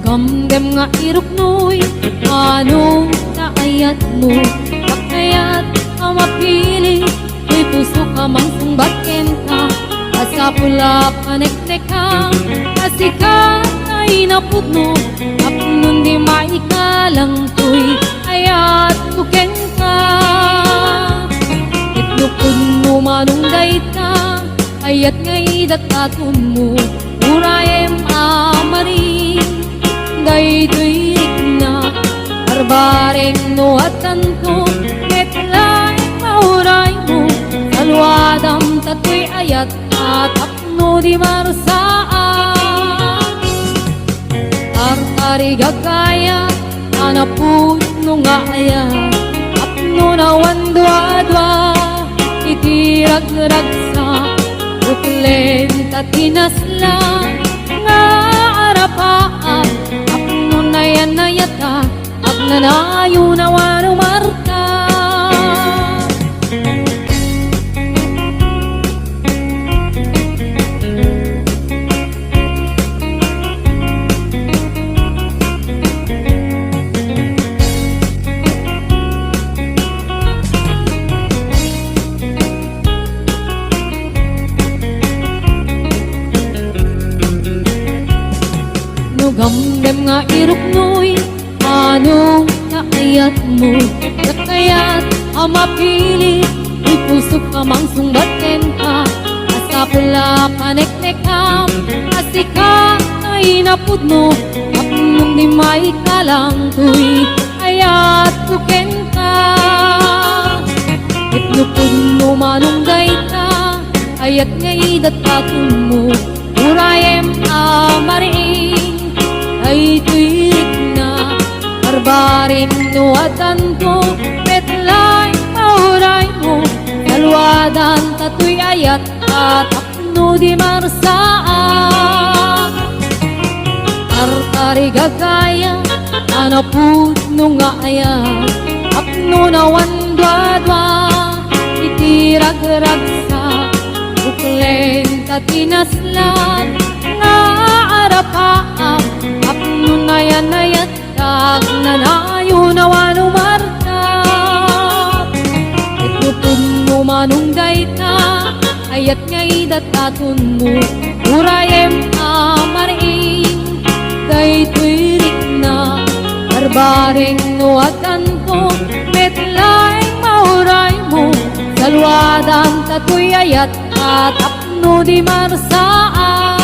Nugamgam nga iruknoy, anong naayat mo? Bakayat ang mapili, may puso ka mang sumbatin ka. Asa pula panek-nek ka, asikat ay napudno. Apnon di maikalang tuy, ayat kuken ka. Itlupod mo manunggay ka, ayat ngay datatun mo. Urayem amari, daytoy na arbareng no atanto. Metlay mauray mo, salwadam tatoy ayat at apno di marasaan. Ar-ari gagaya, anapun no nga ayat, apno na wandwa-dwa, itirag-ragsa. Uklen tatinasla nga arapaan, apno na yan na yata, agnanayo na wano marta. Nugamgam nga iruknoy, anong naayat mo? Bakayat ang mapili, may puso ka mang sumbatin ka. Asa pula panek-nek ka, asikat ay napudno. Apnong di maikalang tuy, ayat kuken ka. Itlupod mo manunggay ka, ayat ngay datatun mo. Urayem amariing, ay tuwid na barbarin no atanto. Metlay mauray mo, salwadan tatoy ayat at apno di marsaan. Ar-ari gagaya, anapud no nga ayat, apno na wandwa-dwa, itirag-ragsa. Uklen tatinaslan nga arapaan, apno na yan na yatak, nanayo na wano martap. Itlupod mo manunggay ka, ayat ngay datatun mo. Urayem amariing, daytoy na barbareng no atanto. Metlay mauray mo, salwadan tatoy ayat at apno di marsaan.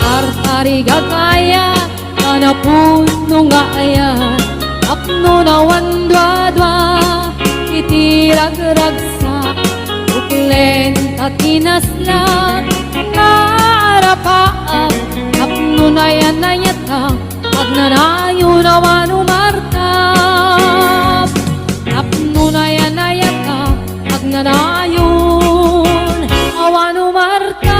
Ar-ari gagaya, anapun no nga ayat, apno na wandwa-dwa, itirag-ragsa. Uklen tatinaslan nga arapaan, apno na yan na yata, agnanayo na wano martap. Apno na yan na yata, agnanayon awano martap.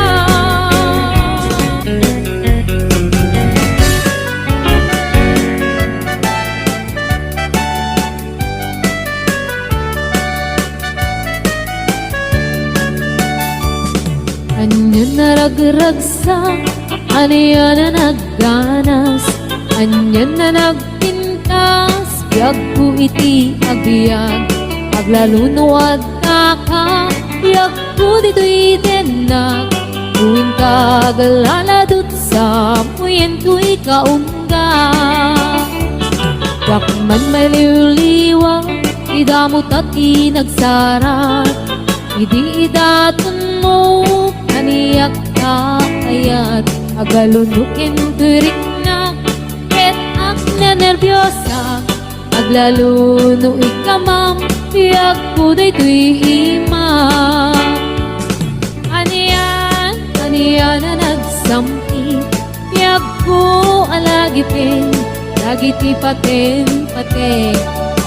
Anyo na ragragsa, anyo na nagganas, anyo na nagpintas, biyag ko iti agbiag, aglalunuad na ka, biyag ko dito'y denak, tuwing kagaladot sa puyen ko'y kaungga. Wakman maliw-liwa, idamot at inagsara, idi idatun mo, kaniyak ka ayat, agalunukin turik na, ket ak na nervyosa, aglaluno ikamam, biyag ko daytoy imam. Aniyan, aniyan na nagsampi, biyag ko alagipin, lagiti paten-paten,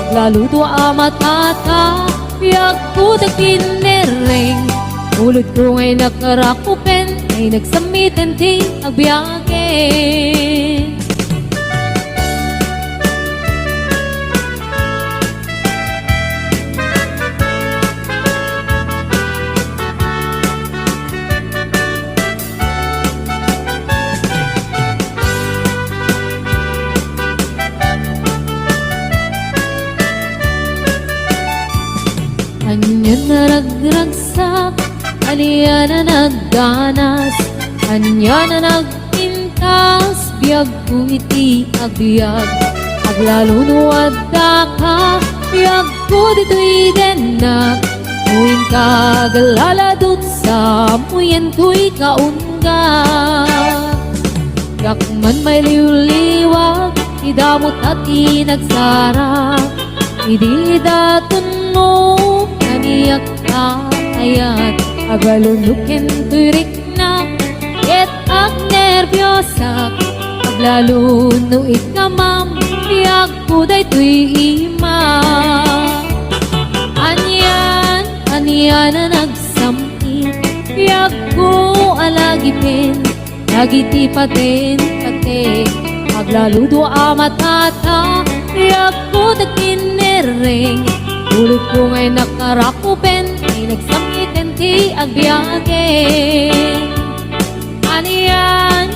aglaluto amatata, biyag ko dakinereng, ulod ko ngay nakarakupen, ay nagsamitan ti agbiyakin. naragragsak, aniya na nagganas, anya na nagpintas, biyag ko iti agbyag, aglalunuad da ka, biyag ko dito'y denak, muin ka galaladot sa muyen to'y kaunga. Yakman may liwliwag, idamot at inagsara, idi daton mo, kaniyak ka ayat, agalunukin turik na, ket ag nervyosak, aglaluno ikamam, biyag ko daytoy ima. Aniyan na nagsamit, biyag ko alagipin, lagiti paten pate, aglaludo amatata, biyag ko tagkinereng, ulit ko ngay nakarakupen, ay nagsamiten ti agbiyagen. Aniyan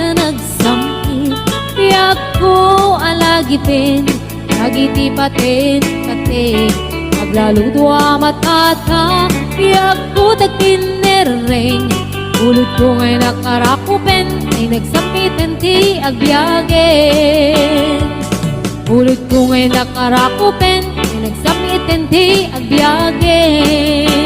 na nagsamit, biyag ko alagipin, lagiti paten pate, aglaludo amatata, biyag ko tagkinereng, ulit ko ngay nakarakupen, ay nagsamiten ti agbiyagen. Ulit ko ngay nakarakupen, ay nagsamiten ti agbiyagen.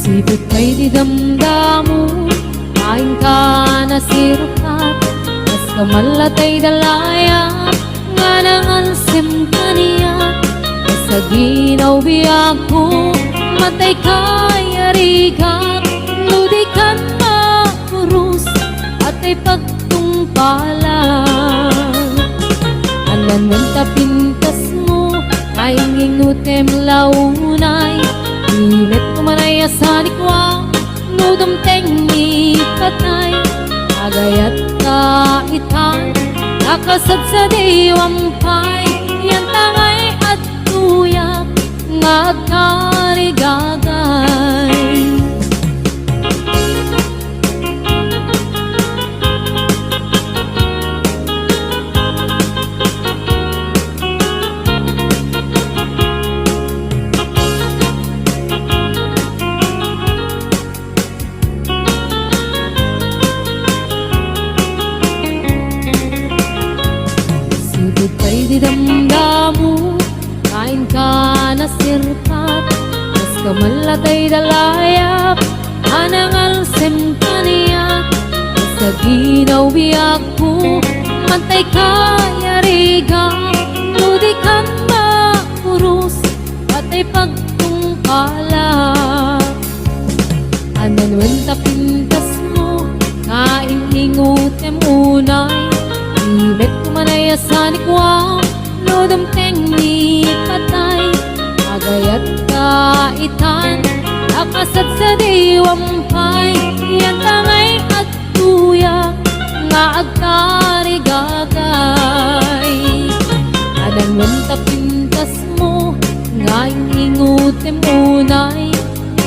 Sipit kay di damdamu, kain ka na sirukat, kas kamalatay dalaya, nga nangalsim kaniya, sa ginaw biyag ko, matay kay arigak, ludikan makurus, at ay pagtungpalan. Anan man tapintas mo, kain nginutem launay, init kumanay asanikwa, nudom tengi patay, agayat kaitan, nakasad sa diwampay, yan tangay at tuyak, ngagkarigagay. Sipit kay di damdamu, kain ka na sirpat, kas kamalatay dalayap, anangalsim kaniyak, sa ginaw biyag ko, mantay kay arigak, ludikan makurus, at ay pagtungkalak. Anan tapintas mo, kain ingutem unay, init kumanay asanikwa, nudom tengi patay, agayat kaitan, nakasad sa diwampay, yan tangay at tuyak, nga agkarigagay. Anan man tapintas mo, nga ingutem unay,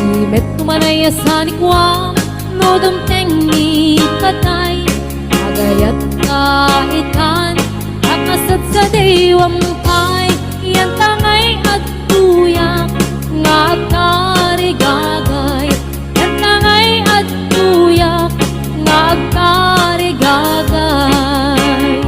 init kumanay asanikwa, nudom tengi patay, agayat kaitan, nakasad sa diwampay, yan tangay at tuyak, nga agkarigagay, yan tangay at tuyak, nga agkarigagay.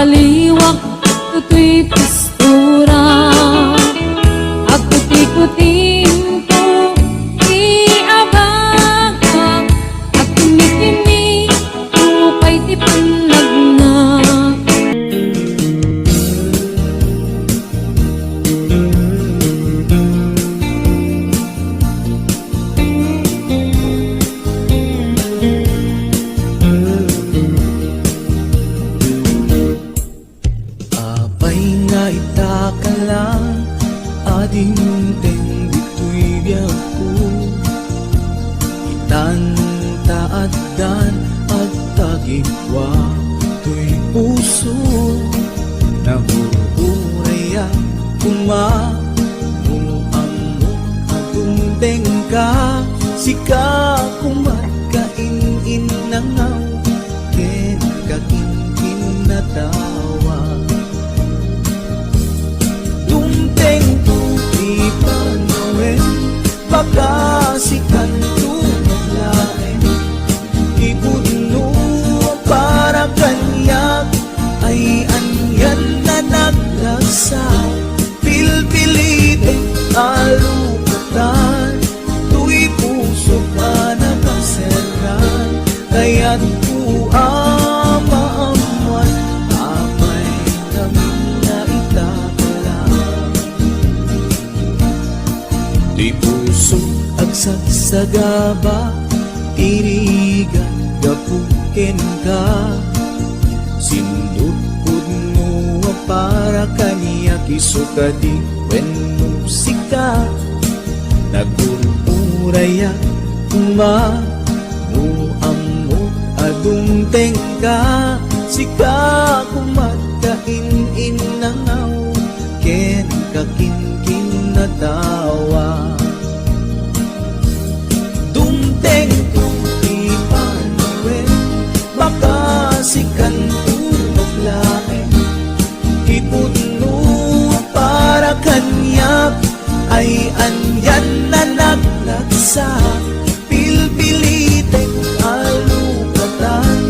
baliwag tutoy pistura. Agputi-putin ko iabagang, at kini-kini ko kay ti panagnak. Apay nga itakalang ading teng dito'y biyaku, itan taaddan at tagigwa to'y puso, nahuhuraya kumamuammo atong tengka, sika kumakain nangaw ken kakin natawa. Dumteng tuti panawin, pagkasikan tumaglain, ibudno para kanyak ay anyan na naglasa. Pilpilitin alukatan, tu'y puso ka nakaseran, kaya't maamuan apay kami na itakalang. Di puso agsagsagaba, tirigan gapuken ka, sindutpud mo para kaniya kisukadi wen musika, nagururaya kumamuammo adung tengka, sika kumakain nangaw ken kakin natawa. Dumteng tuti panawin, makasikan tumaglain, ipudno para kanyak ay anyan na naglagsa. Pilpilitin alukatan,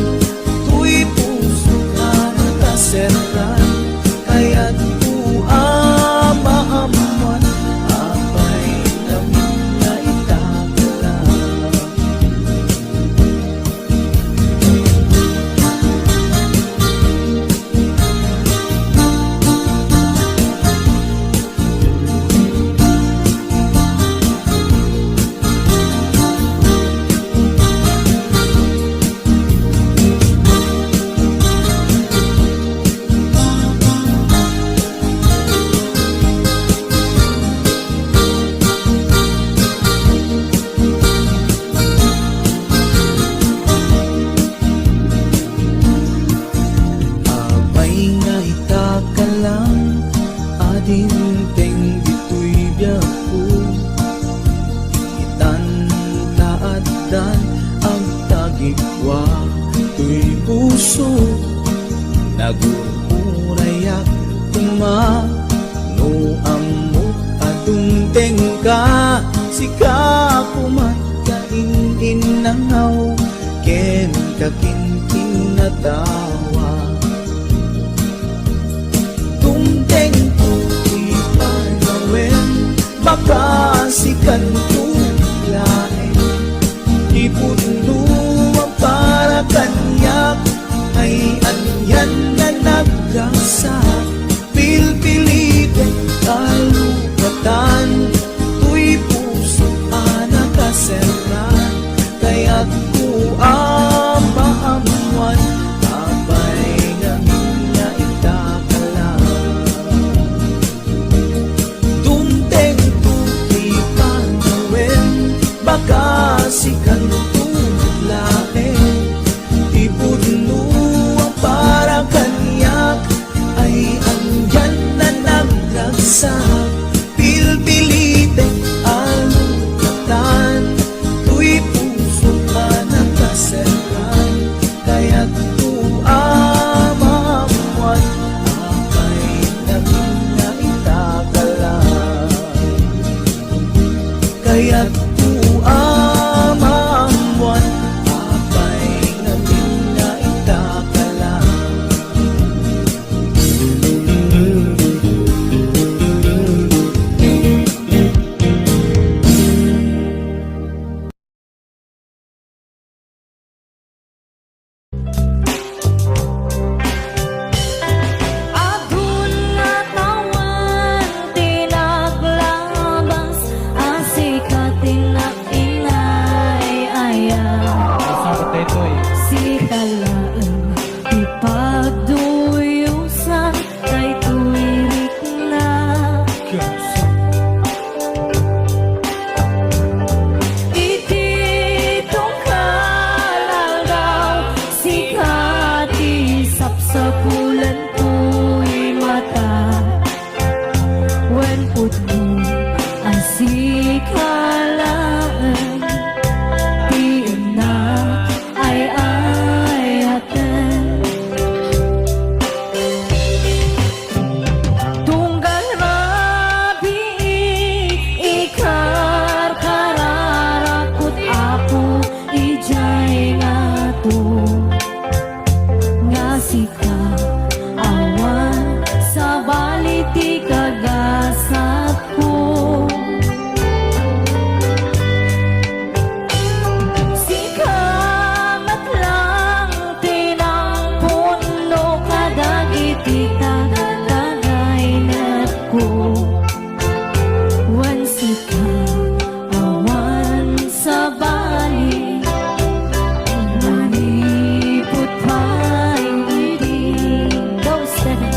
tu'y puso ka nakaseran, kaya't maamuan apay namin na itakalang. Apay nga itakalang ading teng dito'y biyaku, itan taaddan ang tagigwa to'y puso, nagururayak kumamuammo atong tengka, sika kumakain nangaw ken kakin natawa. Dumteng tuti panawin, makasikan tumaglain, ipudno para kanyak ay anyan na naglasa. Pilpilitin alukatan, tu'y puso ka nakaseran, kaya't maamuan apay namin na itakalang. Dumteng tuti panawin, makasikan tumaglain, ipudno para kanyak ay anyan na naglagsa. Pilpilitin alukatan, tu'y puso ka nakaseran, ko nga sika awan sa baliti kagasat ko. Sikamat lang tinangpuno kadagiti tagaynat ko. Wan sika awan sa bali manipot pa'y ibig. Those seven.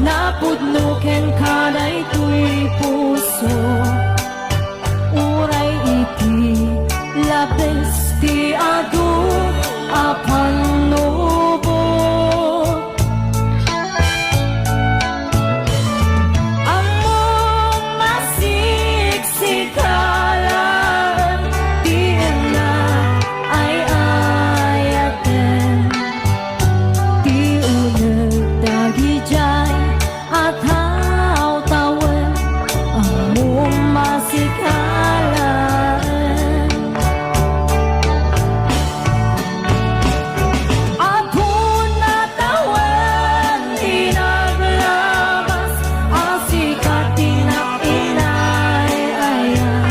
Napudnuken kaday tuy puso uray iti labes ti adu apan nubo among masiksikalan di na ay ayaten di unag dagi jay at haw-tawen among masikalan. At hunatawen inaglabas ang sikat tinapinay-ayan.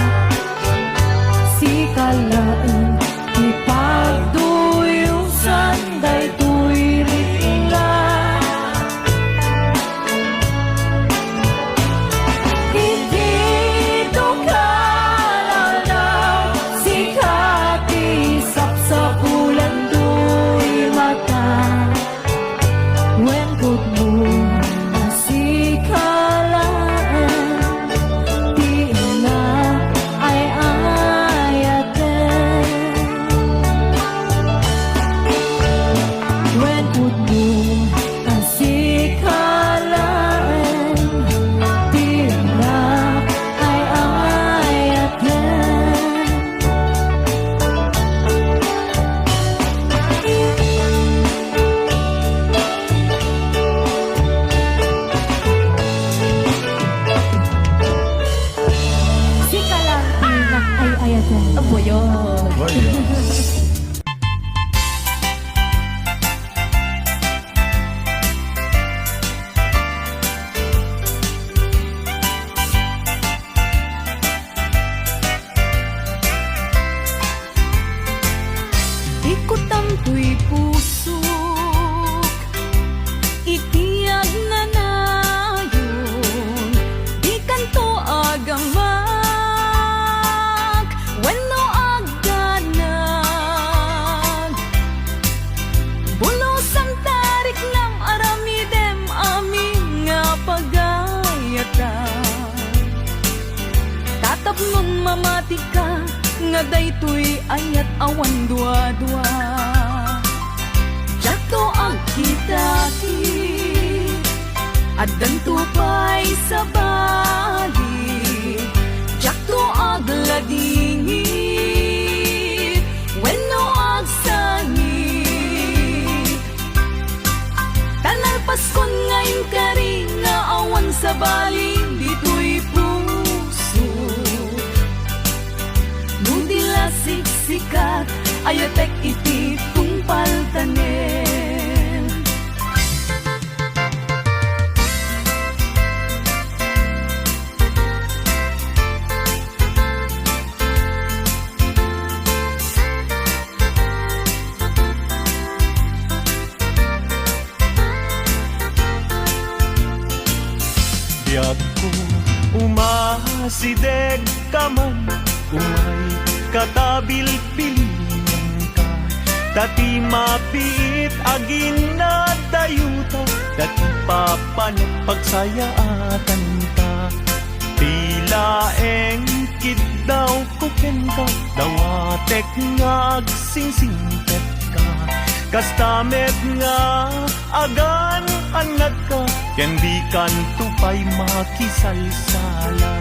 Sikalaan ipagduyusan daytoy ringan. Abo yun. Ikot ang tuy pusok, itiyag na nayon, di kanto agamak, wenno agdanag. Bulos ang tarik ng aramidem aming nga pagayatan. Tatapnon mamati ka, nga daytoy ayat awan dua-dua. Jato ang kitaki at danto pa'y sa bali. Jato ang ladingit wenno ag sangit. Tanal paskon ngayon kari nga awan sa bali dito'y puso. Nundila siksikat ayatek iti tungpal tanen. Biag ko umasideg ka man, umay katabil pilihan ka. Dati mapiit agin na dayuta, dati papanot pagsayaatan ka. Tila engkid daw kuken ka, dawatek nga agsingsingpet ka. Kastamet nga agan anad ka, ken di kan tupay makisalsala.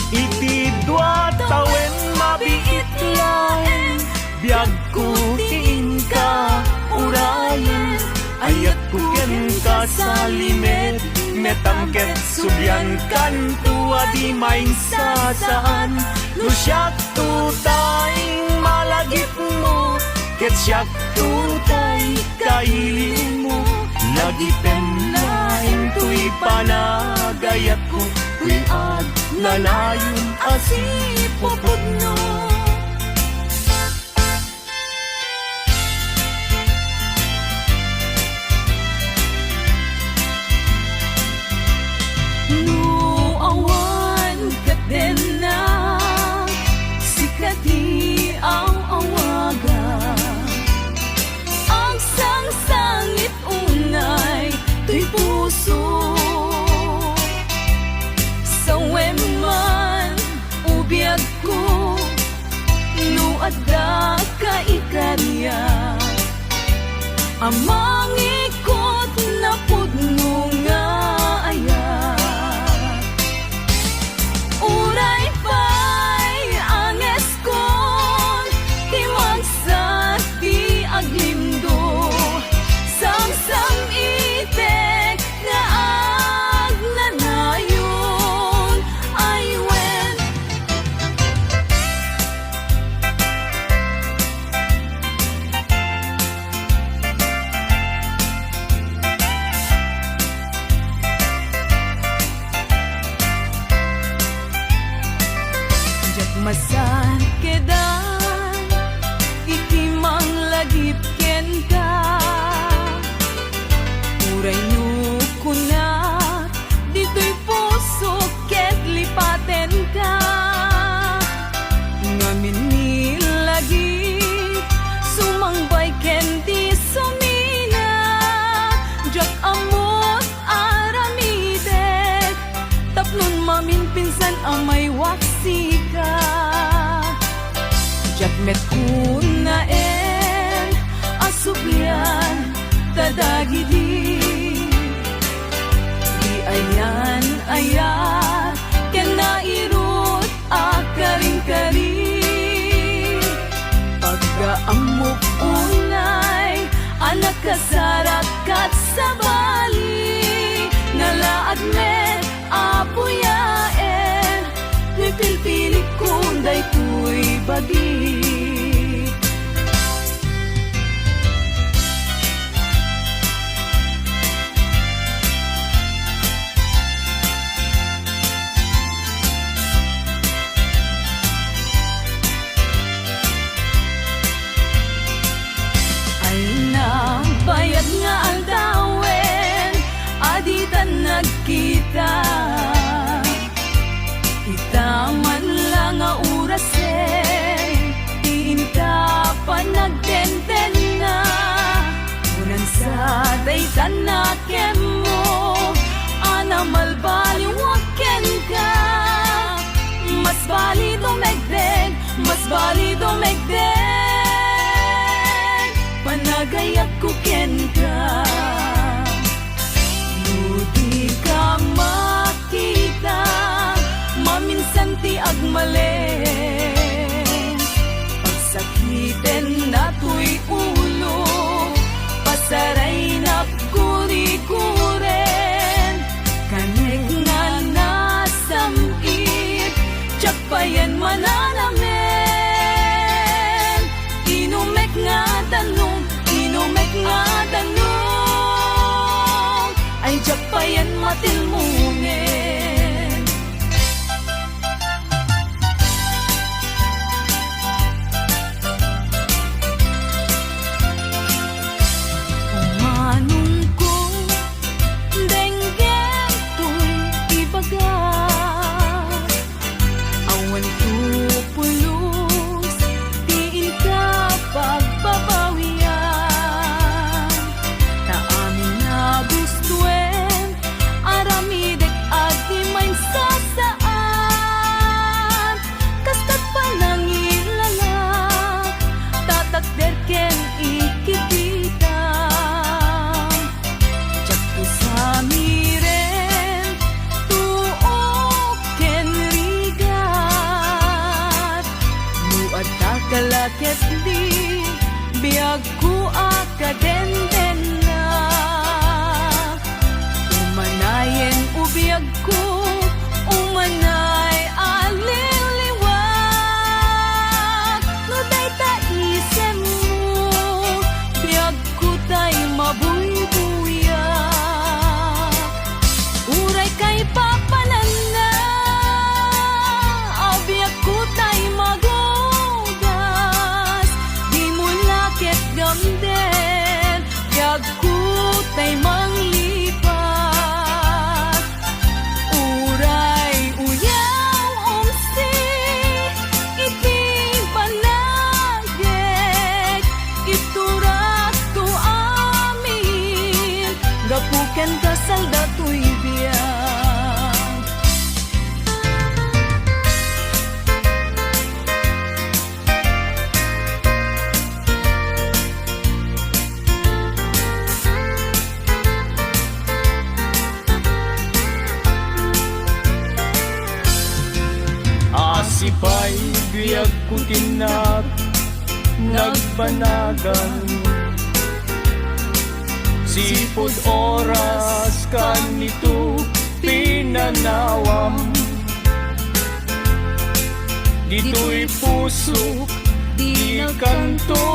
Iti dua tawen mabiit laeng, biag ko tiin ka urayan. Ayat ko ken ka sa limet, metangket subyan kan tua di maing sasaan. Lusyak tutaing malagip mo, ket siyak tutay kailin mo. Lagi penlaeng tuy panagayat ko, tuy ad lalayon asipupod no. Adda ka ikarya, amang ikot na pudno nga ayat. Uray pa'y anges kon, timang sa di aglimdo, samsam itek nga agnanayon ay wen. Masan kedan iti mang lagip ken ka, uray no kunat dito'y puso ket lipaten ka. Ngamin ni lagip sumangbay ken di sumina, jak amot aramidek tapnon mamin pinsan amay waksi ka. Jakmet kunaen asublian tadagidi, di ayan ayat ken nairut akaring-karing. Pagkaamok unay anak kasarak kat sabali, nalaad met apuyaen, tuy pilpilik kunday tuy bagi. Bayad nga ang tawen, aditan nagkita. Kita man lang nga urasen, iinta pa nagtenten na. Unan sa daytan na kem mo, anamal baliwag ken ka. Mas bali dumegdeg, mas bali dumegdeg, panagayak ko ken ka. Di ka makita, maminsan ti agmalen. Pagsakiten na tuy ulo, pasaray na kuri-kuren. Kanek nga nasamit, tsak pa yan mananamen. Inumek nga tanong, inumek nga tanong, ay tsak pa yan matilmunen. Kumanong ko, dengge biyag ko umanay aliliwag. No day ta isem mo, biyag ko tay mabuybuyak. Uray kay papanan na, abiyag ko tay magugas. Di mo lakit gamden, biyag ko tay manglipat. Uray uyaw omsi, iting panagek, iturak to amin, gapuken kasal datoy biyag. Asipay biyag ko tinak nagbanagan. Sipod oras kanito pinanawam. Dito'y pusok di kanto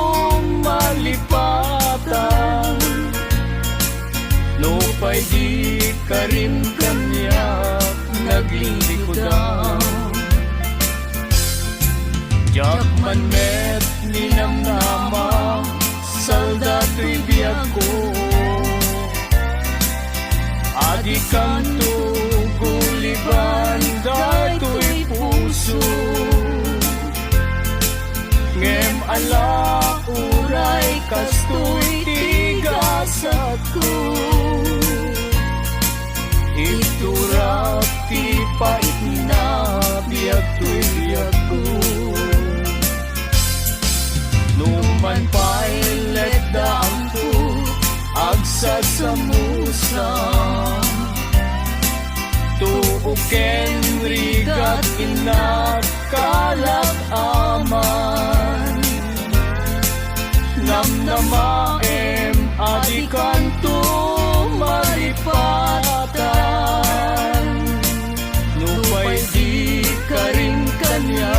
malipatan. No pa'y di ka rin kanya naglilikodan. Jakman met ninamnama, saldato'y biyag ko. Adi kanto guliban, dato'y puso. Ngem ala uray kasto'y tigasat ko. Iturap ti pait na, biyag to'y biyag ko. Numan pa'y let daang ko, agsasamusan. Tuuken rigat inat kalak aman. Namnamaem adikan to malipatan. Nupay di ka rin kanya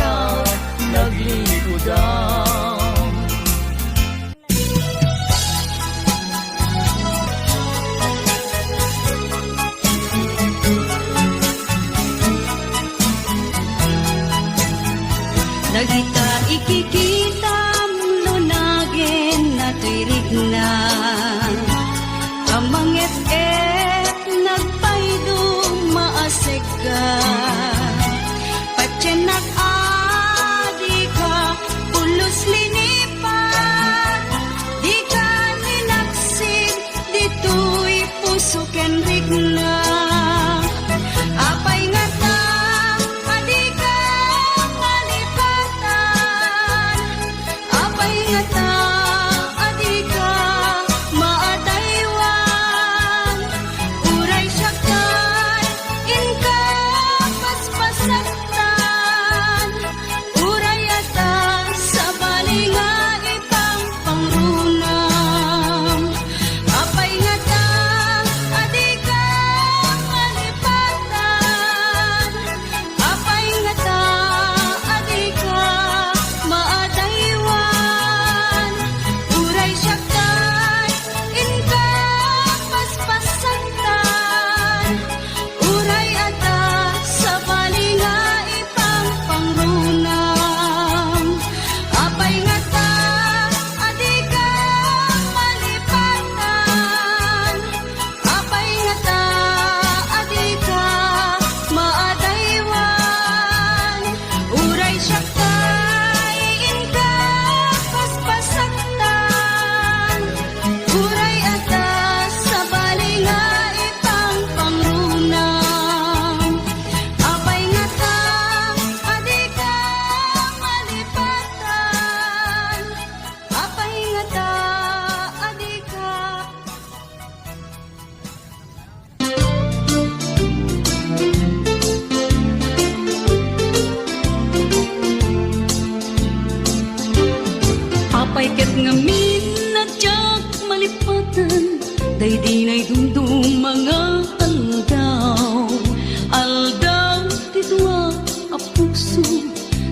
naglilikodan. Nagita ikikita lunagin na tirig na. Amang et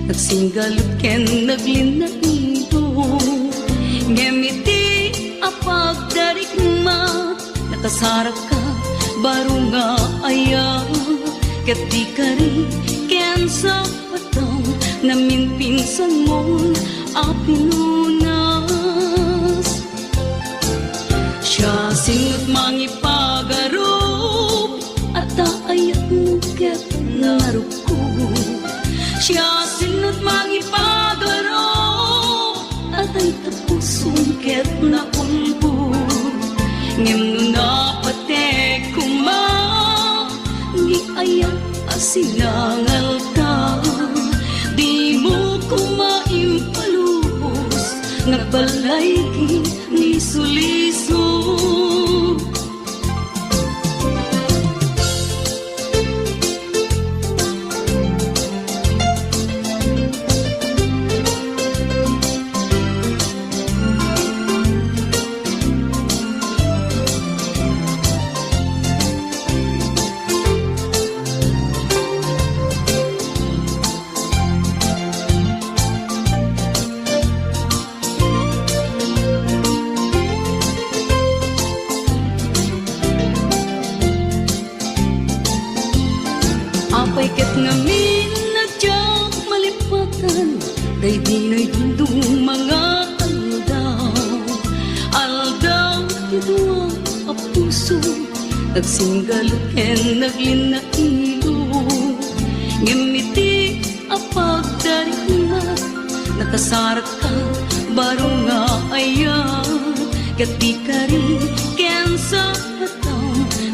Nagsinggalot ken naglinaido Ngemiti apagdarik ma Nakasarak ka baro nga aya Ket di ka rin ken sa patang Namin pinsan mo apinunas Siya singot mangipagarop At ayat mo ket naruko Siya sinot mangipagarop At ay tapusong ket na ulbo Ngem no napatek kuma Ni ayat asinangal ka Di mo kumaimpalubos Nagbalay ki ni suliso Apay ket ngamin nadyak malipatan Day dinay dundong mga aldaw Aldaw idua a puso Nagsinggalot ken naglinaido Ngemiti apagdarik na Nakasarak ka baro nga aya Ket di ka rin ken sa pataw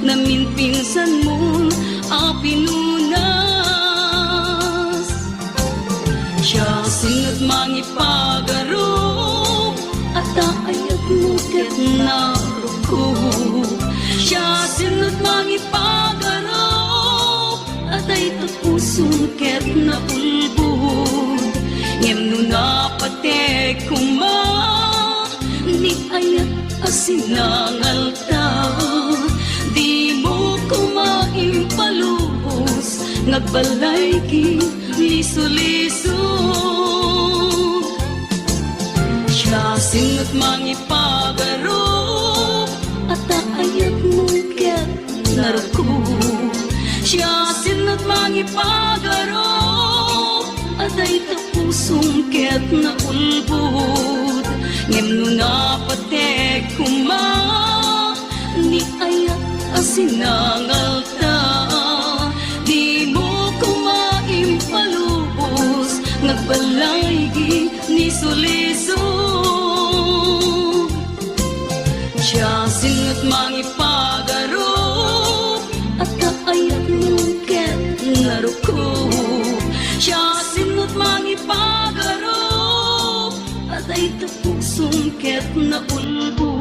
Namin pinsan mo apinunas Siya singot mangipagarop At ayat mo ket naruko Siya singot mangipagarop At ay tapusong ket naulbod Ngem no napatek kuma Ni ayat asinangal ka Di mo kumaimpalubos Nagbalay ki liso-liso Siya singot mangipagarop At ayat mo ket naruko Siya singot mangipagarop At ay tapusong ket naulbod Ngem no napatek kuma Ni ayat asinangal ka Di mo kumaimpalubos Nagbalay ni suliso Siya singot mangipagarop At kaayat mo ket naruko Siya singot mangipagarop At ay tapusong ket naulbo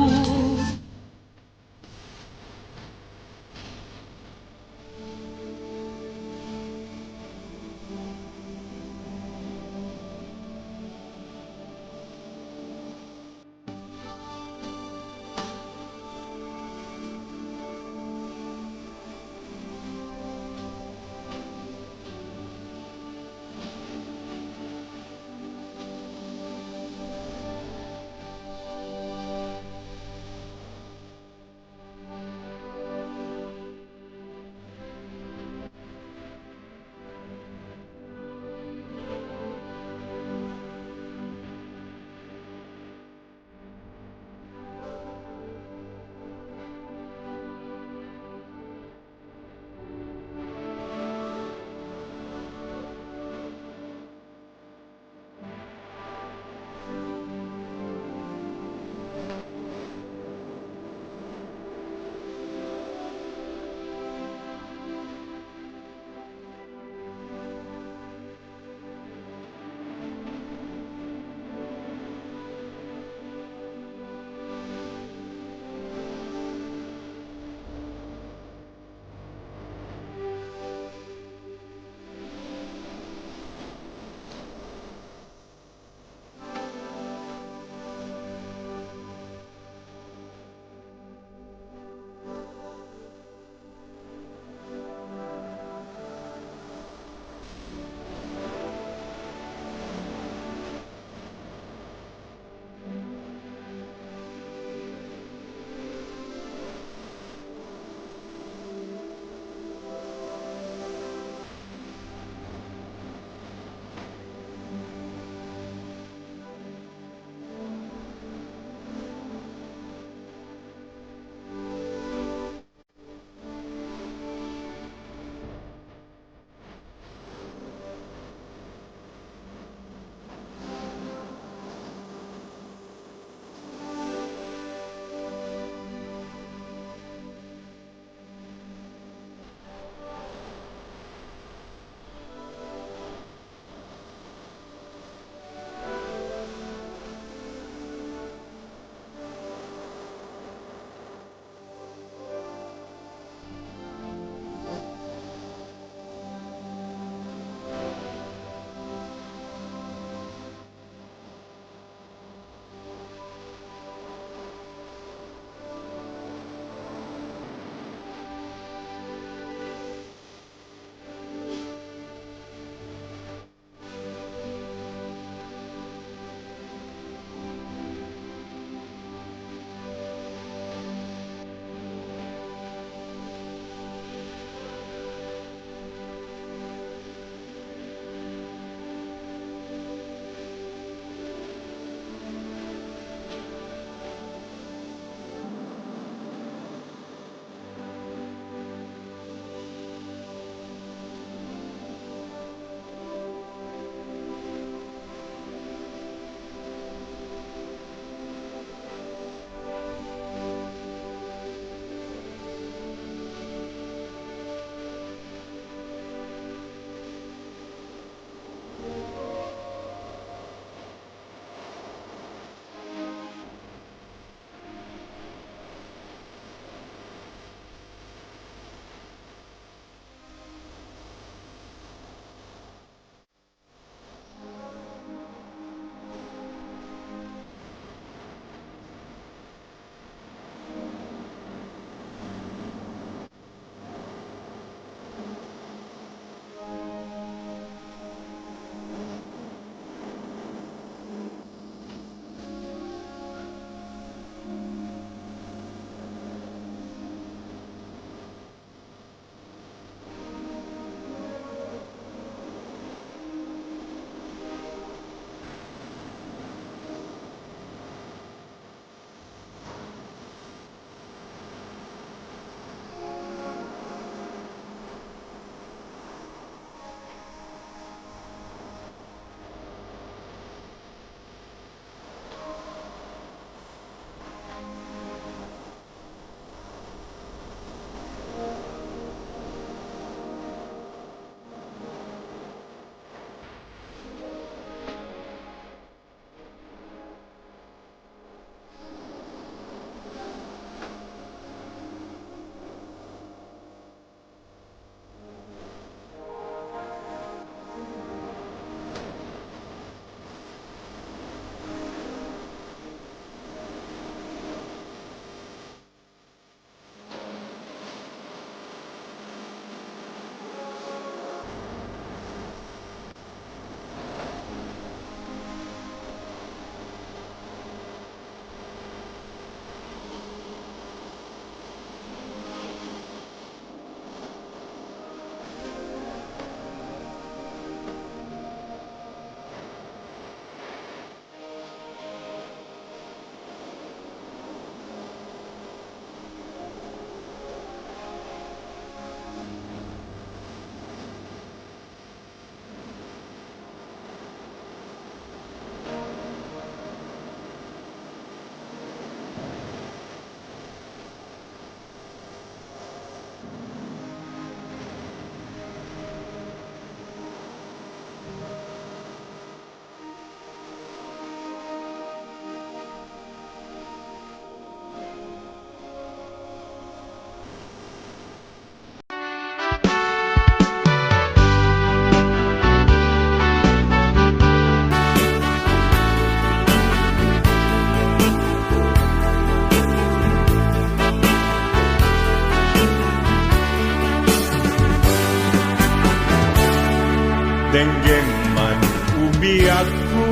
Denggem man umiyak ko,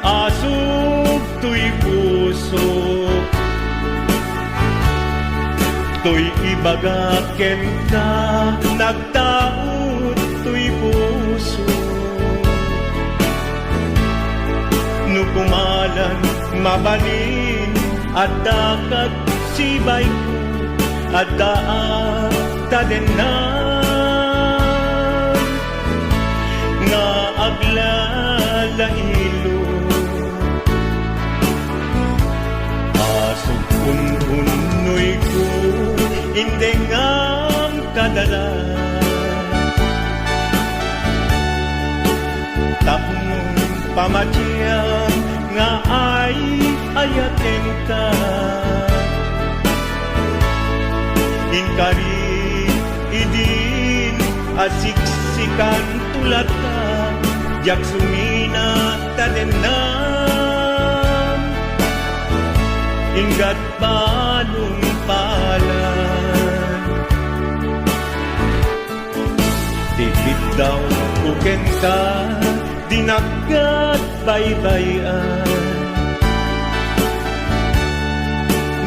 asog to'y puso. To'y ibagaken ka, nagtaot to'y puso. Nukumalan, mabalin, at dakat sibay ko, at daan tadenan, nga aglalahilo. Asog ununoy ko, hindi ngam kadala. Tapong pamatiyang nga ay ayaten ka. Inkari idin asiksikan tulat ka, jak sumina tadenan, ingat balong palan. Tipid daw uken ka, dinagat baybayan.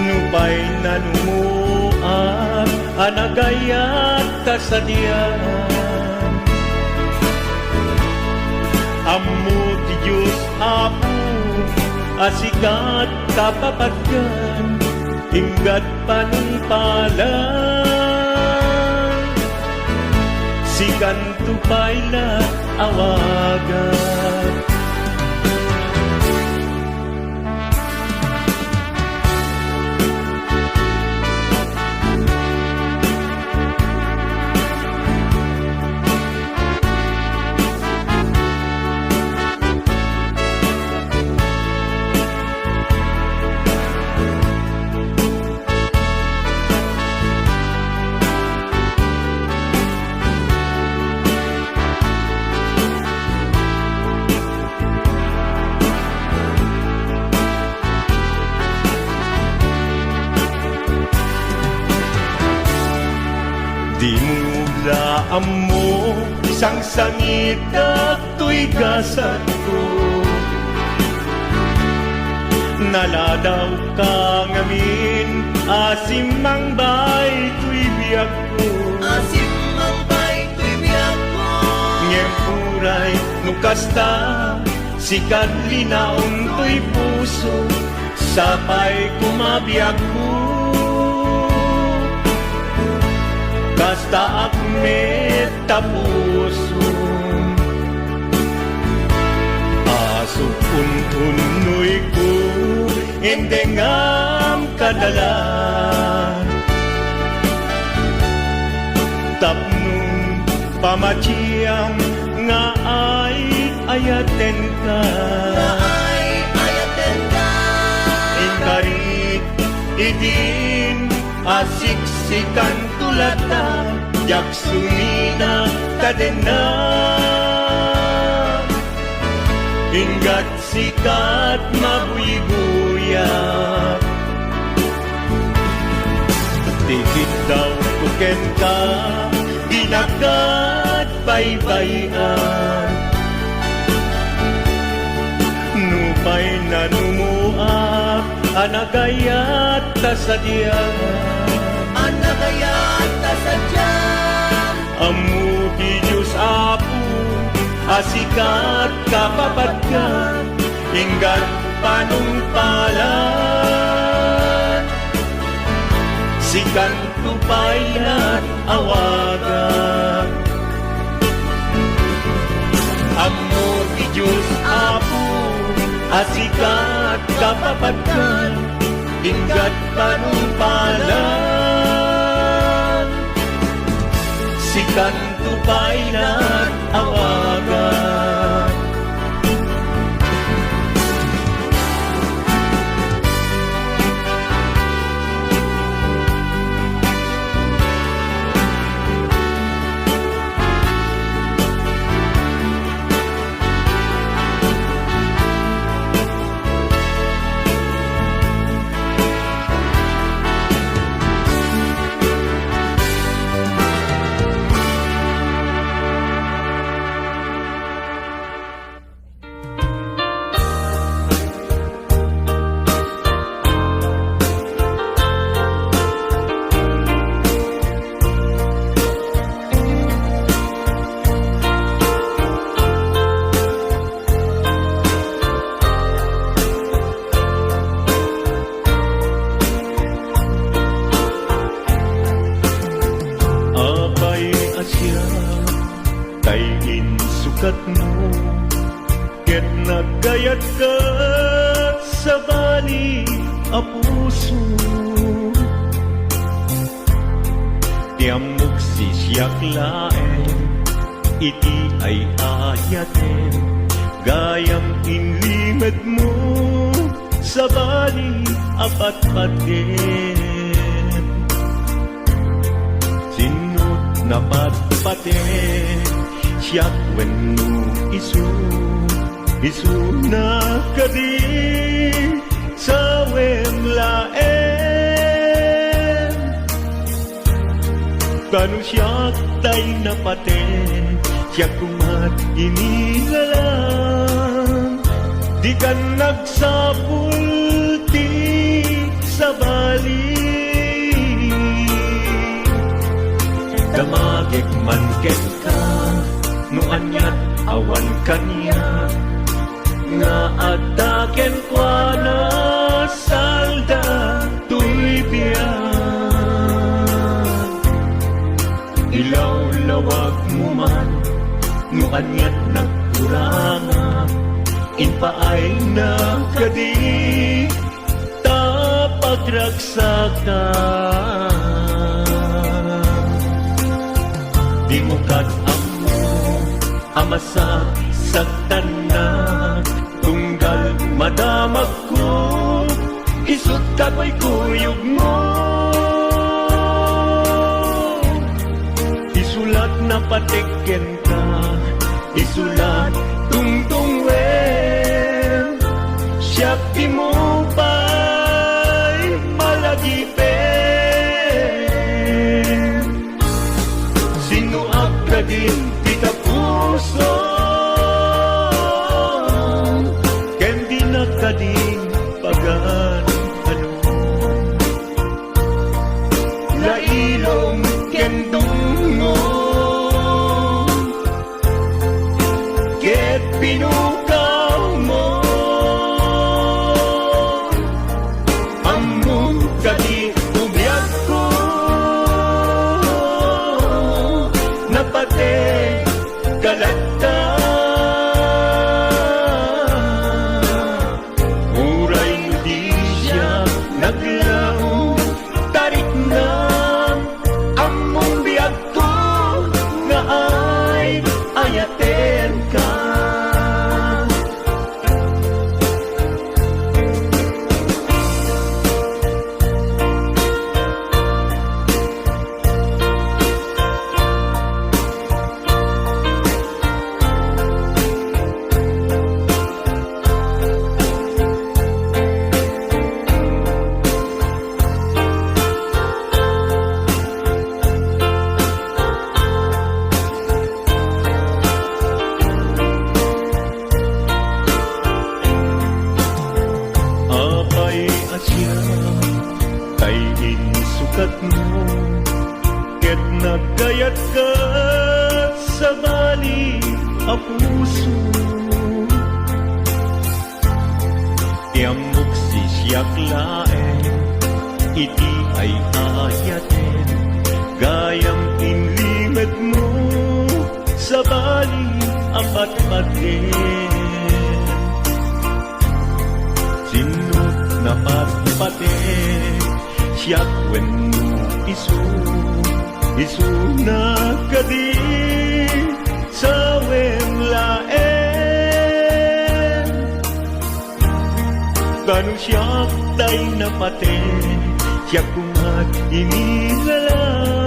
Nupay na numuap, anagayat kasadian. Ammo ti Diyos Apo, asikat kapapagyan, ingat panumpalan. Sikan tupay la awagan. Di mo laam mo, isang sangit at to'y gasat ko. Naladaw ka ngamin, asimang bay to'y biyak ko. Asimang bay to'y biyak mo. Ngempuray nukasta, sikat linaon to'y puso, sapay kumabiyak ko. Kasta akmet tapuso, asok ununoy ko, endengam kadala. Tapnong pamatiyang nga ay ayaten ka. Ay ayaten ka. Inkarit idin asiksikan tulata, jak sumina kadena. Ingat sikat mabuy-buyak, tikit daw kuken ka, dinagat baybayan. Nupay na numuak, anagayat kasadyan. Anagayat kasadyan. Amu ti Diyos Apo, asikat kapapagyan, ingat panumpalan. Sikan tupayan awagan. Amu ti Diyos Apo, asikat kapapagyan, ingat panumpalan. Sikan tupayan awagan. Asya kay insukat mo ket nagkayat ka sa bali a puso tiamok si siyak laen iti ay ayaten gayam inlimed mo sa bali apat paten sinut na patpaten siyak wenno isu na kadi sa wemlaen kanu siyak tay napaten siyak kumat inilalang di kan nagsapulti sa bali damagik man ket ka no anyat awan kanya nga ataken kwa na salda tulbiyan ilaw lawag mo man no anyat nagkuranga inpaay na kadi tapagragsakan di mo amo amasak saktan na tunggal madamag ko isut kako'y kuyog mo isulat na patikken ka isulat tungtungwen siyak di mo pa'y malagipen sinuak ka din di ka puso ken di na ka din pagan lailong ken dungo ket pinukaw mo among kadi ubiyag ko napate kalata uray no di siya naglaw tarik na among biyag ko nga ay ayaten ka apay asya kay insukat mo ket nagkayat ka sa bali a puso tiamok si siyak laen iti ay ayaten gayam inlimed mo sa bali apat paten sinut na patpaten siyak wenno isu na kadi sa wemlaen kanu siyak tay napaten siyak kumat inilalang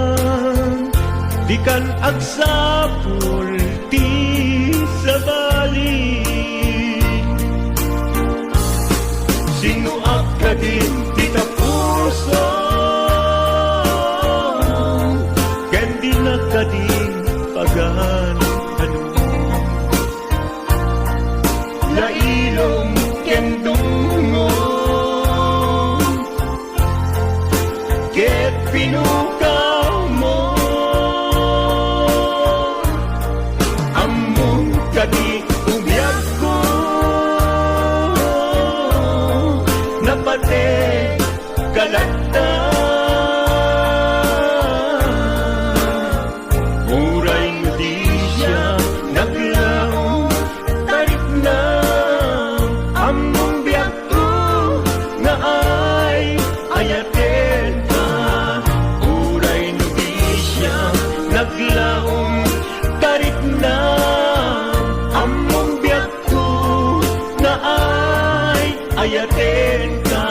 di kan agsapul ti sa bali sinuak ka din di ka puso ken di na ka din pagan lailong ken dungo ket pinukaw mo ayaten ka